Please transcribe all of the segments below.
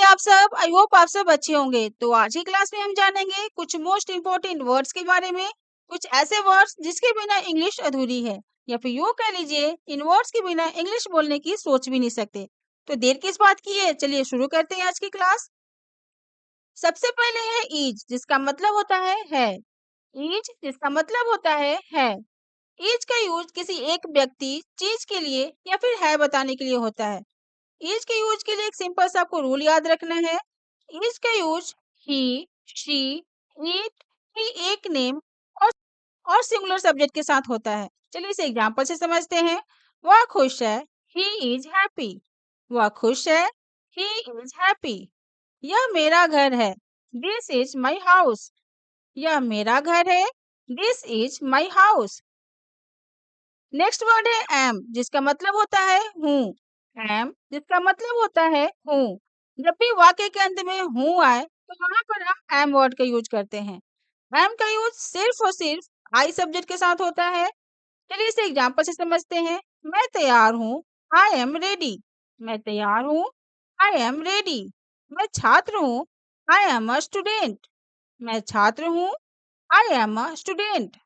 आप सब? I hope आप सब अच्छे होंगे। तो आज की क्लास में हम जानेंगे कुछ मोस्ट इम्पोर्टेंट वर्ड्स के बारे में, कुछ ऐसे वर्ड्स जिसके बिना इंग्लिश अधूरी है, या फिर यूँ कह लीजिए इन वर्ड्स के बिना इंग्लिश बोलने की सोच भी नहीं सकते। तो देर किस बात की है, चलिए शुरू करते हैं आज की क्लास। सबसे पहले है ईज, जिसका मतलब होता है। ईज जिसका मतलब होता है। ईज का यूज किसी एक व्यक्ति, चीज के लिए या फिर है बताने के लिए होता है। इज के यूज के लिए एक सिंपल सा आपको रूल याद रखना है। इज का यूज ही, शी, इट की एक नेम और सिंगुलर सब्जेक्ट के साथ होता है। चलिए इसे एग्जांपल से समझते हैं। वह खुश है, ही इज हैप्पी। वह खुश है, ही इज हैप्पी। यह मेरा घर है, दिस इज माई हाउस। यह मेरा घर है, this is my house. Next word है एम, जिसका मतलब होता है हूँ। एम जिसका मतलब होता है हूँ। जब भी वाक्य के अंत में हूँ आए तो वहां पर हम एम वर्ड का यूज करते हैं। एम का यूज सिर्फ और सिर्फ आई सब्जेक्ट के साथ होता है। चलिए इसे एग्जांपल से समझते हैं। मैं तैयार हूँ, आई एम रेडी। मैं तैयार हूँ, आई एम रेडी। मैं छात्र हूँ, आई एम अ स्टूडेंट। मैं छात्र हूँ, I am a student.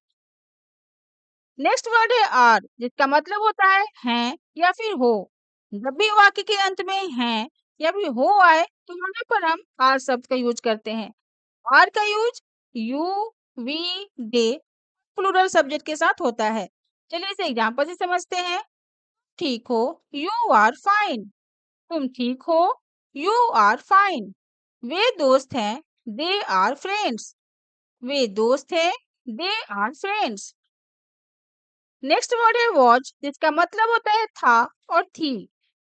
Next word है आर, जिसका मतलब होता है हैं या फिर हो। जब भी वाक्य के अंत में हैं या फिर हो आए तो वहां पर हम आर शब्द का यूज करते हैं। आर का use you, we, they plural subject के साथ होता है। चलिए इसे एग्जांपल से समझते हैं। ठीक हो, यू आर फाइन। तुम ठीक हो, यू आर फाइन। वे दोस्त हैं, दे आर फ्रेंड्स। वे दोस्त हैं, they are friends. Next word है वॉच, जिसका मतलब होता है था और थी।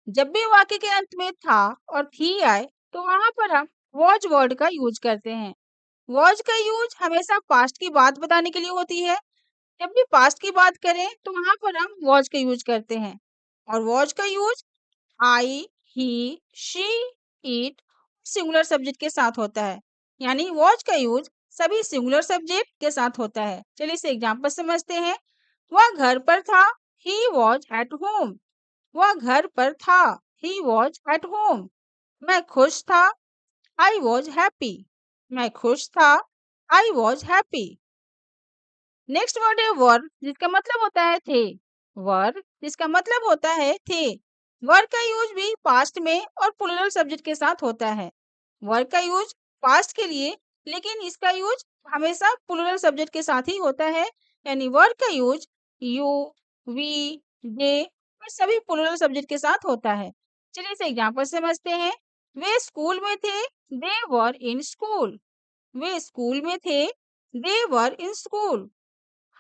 जब भी वाक्य के अंत में था और थी आए तो वहां पर हम वॉच वर्ड का यूज करते हैं। वॉच का यूज हमेशा पास्ट की बात बताने के लिए होती है। जब भी पास्ट की बात करें तो वहां पर हम वॉच का यूज करते हैं। और वॉच का use I, he, she, it singular subject के साथ होता है। यानी वॉच का यूज सभी सिंगुलर सब्जेक्ट के साथ होता है। चलिए इसे एग्जांपल समझते हैं। वह घर पर था, ही वॉज एट होम। वह घर पर था, ही वॉज एट होम। मैं खुश था, आई वॉज हैप्पी। मैं खुश था, I was happy. Next word है वर, जिसका मतलब होता है थे। वर जिसका मतलब होता है थे। वर का यूज भी पास्ट में और प्लूरल सब्जेक्ट के साथ होता है। वर का यूज पास्ट के लिए, लेकिन इसका यूज हमेशा प्लूरल सब्जेक्ट के साथ ही होता है। यानी वर का यूज यू, वी, दे और सभी प्लूरल सब्जेक्ट के साथ होता है। चलिए इसे एग्जांपल से समझते हैं। वे स्कूल में थे, दे वर इन स्कूल। वे स्कूल में थे, दे वर इन स्कूल।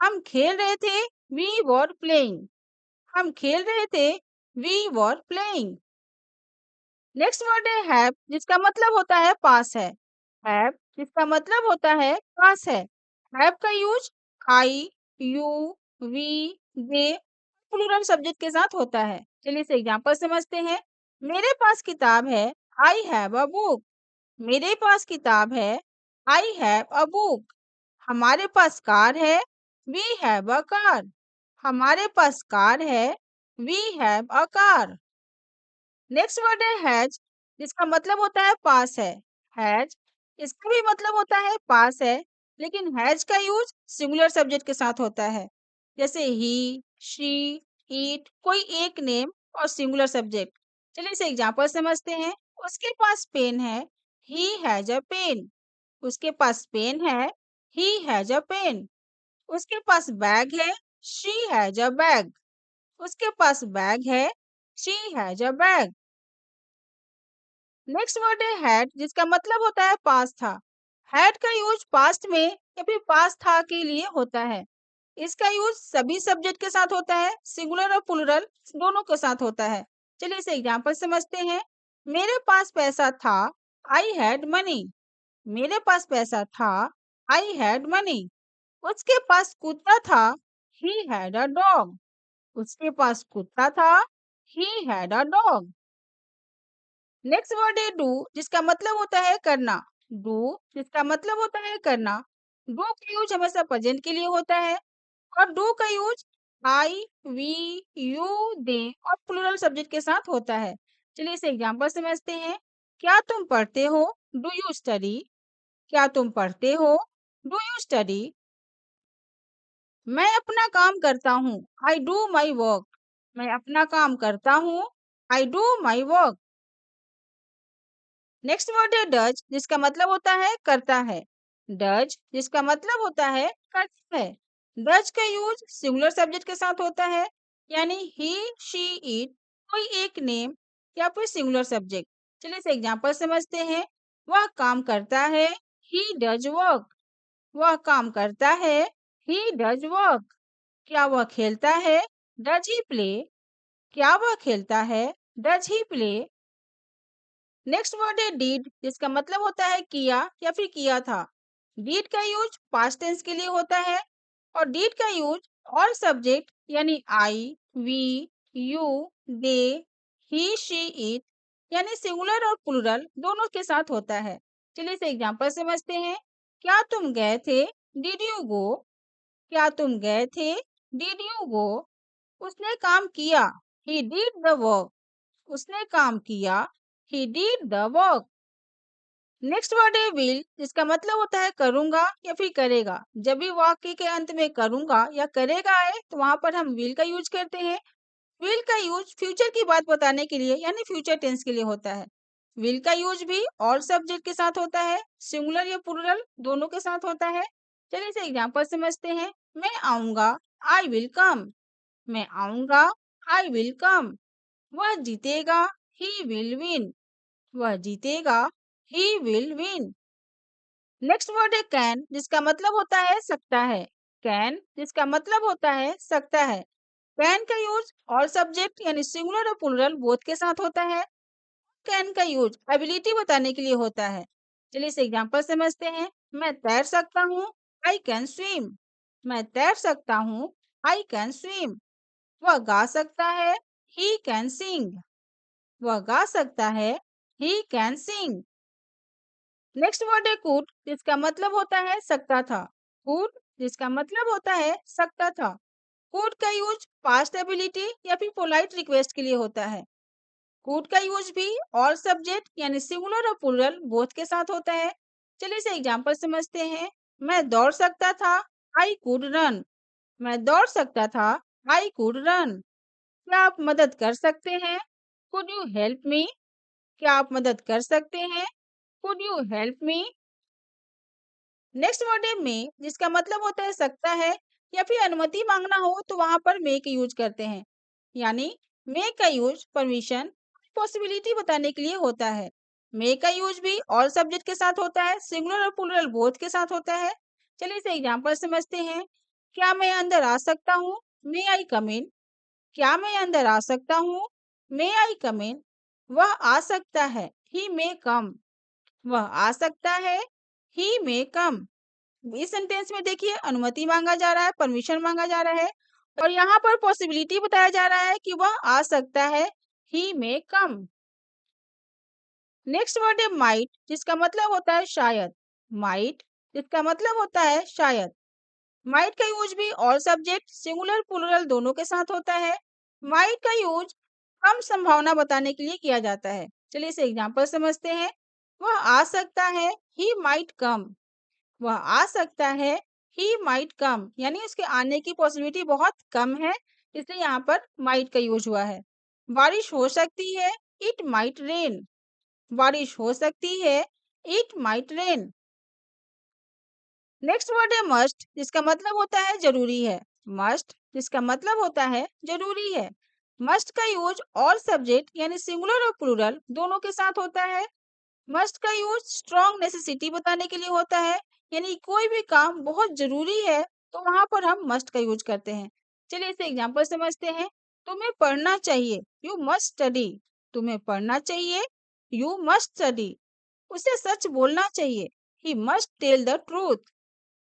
हम खेल रहे थे, वी वर प्लेइंग। हम खेल रहे थे, we were playing. Next word है हैव, जिसका मतलब होता है पास है। हैव जिसका मतलब होता है पास है। हैव का use I, you, we, they plural subject के साथ होता है। चलिए इसे एग्जांपल समझते हैं। मेरे पास किताब है, आई हैव अ बुक। मेरे पास किताब है, आई हैव अ बुक। हमारे पास कार है, वी हैव अ कार। हमारे पास कार है, we have a car. Next word है हैज, जिसका मतलब होता है पास है। हैज इसका भी मतलब होता है पास है, लेकिन हैज का यूज सिंगुलर सब्जेक्ट के साथ होता है। जैसे ही, शी, इट कोई एक नेम और सिंगुलर सब्जेक्ट। चलिए इसे एग्जांपल समझते हैं। उसके पास पेन है, ही हैज अ पेन। उसके पास पेन है, ही हैज अ पेन। उसके पास बैग है, शी हैज अ बैग। उसके पास बैग है, she has a bag. Next word है हैड, जिसका मतलब होता है पास था। हैड का यूज पास्ट में या फिर पास था के लिए होता है। इसका यूज सभी सब्जेक्ट के साथ होता है, सिंगुलर और प्लूरल दोनों के साथ होता है। चलिए इसे एग्जांपल समझते हैं। मेरे पास पैसा था, आई हैड मनी। मेरे पास पैसा था, आई हैड मनी। उसके पास कुत्ता था, ही हैड अ डॉग। उसके पास कुत्ता था, he had a dog. Next word है डू, जिसका मतलब होता है करना। डू जिसका मतलब होता है करना। डू का यूज हमेशा प्रेजेंट के लिए होता है। और डू का यूज आई, वी, यू, दे और प्लूरल सब्जेक्ट के साथ होता है। चलिए इसे एग्जांपल समझते हैं। क्या तुम पढ़ते हो? Do you study? क्या तुम पढ़ते हो? Do you study? मैं अपना काम करता हूँ। I do my work. मैं अपना काम करता हूँ। I do my work. Next word है डज, जिसका मतलब होता है करता है। डज जिसका मतलब होता है करता है। डज का यूज सिंगुलर सब्जेक्ट के साथ होता है, यानी ही, शी, इट, कोई एक नेम या फिर सिंगुलर सब्जेक्ट। चलिए इसे एग्जांपल समझते हैं। वह काम करता है। He does work. वह काम करता है। He does work. क्या वह खेलता है? Does he play? क्या वह खेलता है? Does he play? Next word है डीड, जिसका मतलब होता है किया या फिर किया था। डीड का यूज पास्ट टेंस के लिए होता है, और डीड का यूज और सब्जेक्ट यानी I, we, you, they, he, she, it, यानी सिंगुलर और प्लूरल दोनों के साथ होता है। चलिए इसे एग्जांपल समझते हैं। क्या तुम गए थे? Did you go? क्या तुम गए थे? Did you go? उसने काम किया। He did the work. उसने काम किया। He did the work. Next word है विल, जिसका मतलब होता है करूंगा या फिर करेगा। जब भी वाक्य के अंत में करूंगा या करेगा आए तो वहां पर हम विल का यूज करते हैं। विल का यूज फ्यूचर की बात बताने के लिए यानी फ्यूचर टेंस के लिए होता है। विल का यूज भी और सब्जेक्ट के साथ होता है, सिंगुलर या प्लूरल दोनों के साथ होता है। चलिए इसे एग्जांपल समझते हैं। मैं आऊंगा। I will come. मैं आऊंगा। I will come. वह जीतेगा। He will win. वह जीतेगा। He will win. Next word है कैन, जिसका मतलब होता है सकता है। कैन जिसका मतलब होता है सकता है। कैन का यूज और सब्जेक्ट यानी सिंगुलर और प्लूरल बोथ के साथ होता है। कैन का यूज एबिलिटी बताने के लिए होता है। चलिए इसे एग्जांपल समझते हैं। मैं तैर सकता हूँ। I can swim. मैं तैर सकता हूँ। I can swim. वह गा सकता है। He can sing. वह गा सकता है। He can sing. Next word है कुड, जिसका मतलब होता है सकता था। कुड जिसका मतलब होता है सकता था। कुड का यूज पास्ट एबिलिटी या फिर पोलाइट रिक्वेस्ट के लिए होता है। कुड का यूज भी और सब्जेक्ट यानी सिंगुलर और प्लूरल बोथ के साथ होता है। चलिए इसे एग्जांपल समझते हैं। मैं दौड़ सकता था। I could run. मैं दौड़ सकता था। I could run. क्या आप मदद कर सकते हैं? Could you help me? क्या आप मदद कर सकते हैं? Could you help me? Next word है मे, जिसका मतलब होता है सकता है या फिर अनुमति मांगना हो तो वहां पर मे का यूज करते हैं। यानी मे का यूज परमिशन, पॉसिबिलिटी बताने के लिए होता है। मे का यूज भी और सब्जेक्ट के साथ होता है, सिंगुलर और प्लूरल बोथ के साथ होता है। चलिए इसे एग्जांपल समझते हैं। क्या मैं अंदर आ सकता हूँ? मे आई कम इन। क्या मैं अंदर आ सकता हूँ? मे आई कम इन। वह आ सकता है। ही मे कम। वह आ सकता है। ही मे कम। इस सेंटेंस में देखिए अनुमति मांगा जा रहा है, परमिशन मांगा जा रहा है, और यहाँ पर पॉसिबिलिटी बताया जा रहा है कि वह आ सकता है। ही मे कम। नेक्स्ट वर्ड है माइट, जिसका मतलब होता है शायद। माइट जिसका मतलब होता है शायद। माइट का यूज भी और सब्जेक्ट सिंगुलर प्लूरल दोनों के साथ होता है। माइट का यूज कम संभावना बताने के लिए किया जाता है। चलिए इसे एग्जांपल समझते हैं। वह आ सकता है। He might come. वह आ सकता है। ही माइट कम, यानी उसके आने की पॉसिबिलिटी बहुत कम है, इसलिए यहाँ पर माइट का यूज हुआ है। बारिश हो सकती है। It might rain. बारिश हो सकती है। It might rain. Next word है मस्ट, जिसका मतलब होता है जरूरी है। मस्ट जिसका मतलब होता है जरूरी है। मस्ट का यूज और सब्जेक्ट यानी सिंगुलर और प्लूरल दोनों के साथ होता है। मस्ट का यूज स्ट्रॉन्ग नेसेसिटी बताने के लिए होता है, यानी कोई भी काम बहुत जरूरी है तो वहां पर हम मस्ट का यूज करते हैं। चलिए इसे एग्जांपल समझते हैं। तुम्हें पढ़ना चाहिए। You must study. तुम्हें पढ़ना चाहिए। You must study. उसे सच बोलना चाहिए। He must tell the truth.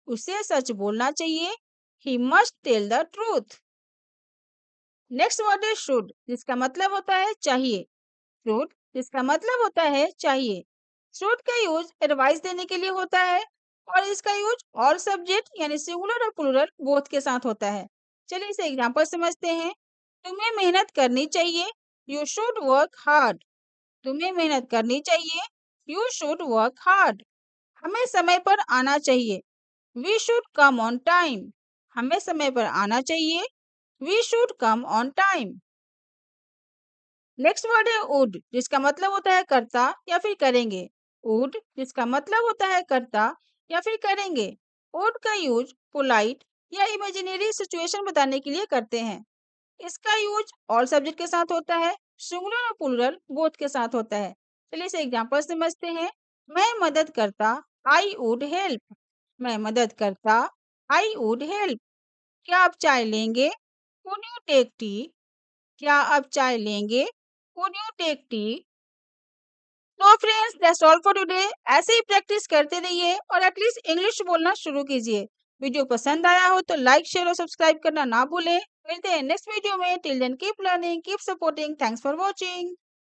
उसे सच बोलना चाहिए। He must tell the truth. Next word है शुड, जिसका मतलब होता है चाहिए। शुड जिसका मतलब होता है चाहिए। शुड का यूज एडवाइस देने के लिए होता है, और इसका यूज और सब्जेक्ट यानी सिंगुलर और प्लूरल बोथ के साथ होता है। चलिए इसे एग्जांपल समझते हैं। तुम्हें मेहनत करनी चाहिए। You should work hard. तुम्हें मेहनत करनी चाहिए। You should work hard. हमें समय पर आना चाहिए। We should come on time. हमें समय पर आना चाहिए। We should come on time. Next word है वुड, जिसका मतलब होता है करता या फिर करेंगे। वुड जिसका मतलब होता है करता या फिर करेंगे। वुड का यूज पोलाइट या इमेजिनरी सिचुएशन बताने के लिए करते हैं। इसका यूज ऑल सब्जेक्ट के साथ होता है, सिंगुलर और प्लूरल बोथ के साथ होता है। चलिए इसे एग्जांपल समझते हैं। मैं मदद करता, आई वुड हेल्प। मैं मदद करता, आई वुड हेल्प। क्या आप चाय लेंगे? Would you take tea? क्या आप चाय लेंगे? Would you take tea? तो friends that's all for today. ऐसे ही प्रैक्टिस करते रहिए और एटलीस्ट इंग्लिश बोलना शुरू कीजिए। वीडियो पसंद आया हो तो लाइक शेयर और सब्सक्राइब करना ना भूलें। मिलते हैं नेक्स्ट वीडियो में। Till then keep learning, keep supporting. Thanks for watching.